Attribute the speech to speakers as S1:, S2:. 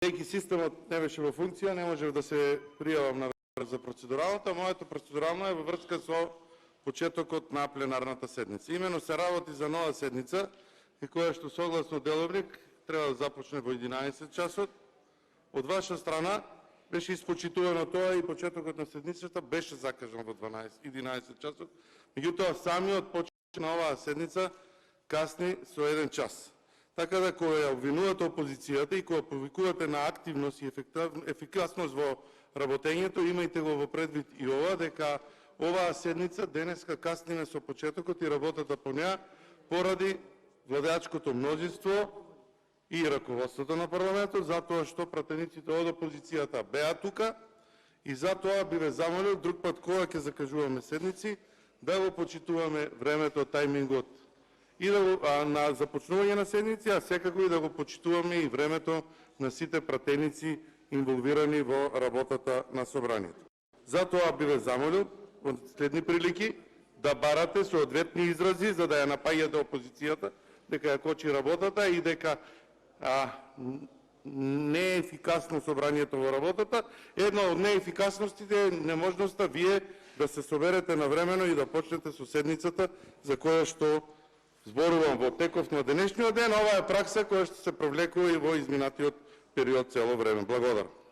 S1: бидејќи системот не беше во функција, не можев да се пријавам на за процедуралната. Моето процедурално е во врска со почетокот на пленарната седница. Имено се работи за нова седница, и која што согласно деловник треба да започне во 11 часот. Од ваша страна беше испочитувано тоа и почетокот на седницата беше закажан во 11 часот. Меѓутоа, самиот почеток на оваа седница касни со 1 час. Така да кога ја обвинувате опозицијата и кога повикувате на активност и ефикасност во работењето, имајте го во предвид и ова, дека оваа седница денеска касниме со почетокот и работата по неа поради владеачкото мнозинство и раководството на парламентот, затоа што пратениците од опозицијата беа тука, и затоа би ве замолил друг пат кога ќе закажуваме седници да го почитуваме времето, тајмингот и на започнување на седници, а секако и да го почитуваме и времето на сите пратеници инволвирани во работата на собранието. Затоа би ве замолил во следни прилики да барате соодветни изрази за да ја напаѓате опозицијата дека ја кочи работата и дека не е ефикасно собранието во работата. Една од неефикасностите е неможноста вие да се соберете навремено и да почнете со седницата за која што зборувам во теков на денешниот ден. Ова е пракса која што се провлекува и во изминатиот период цело време. Благодарам.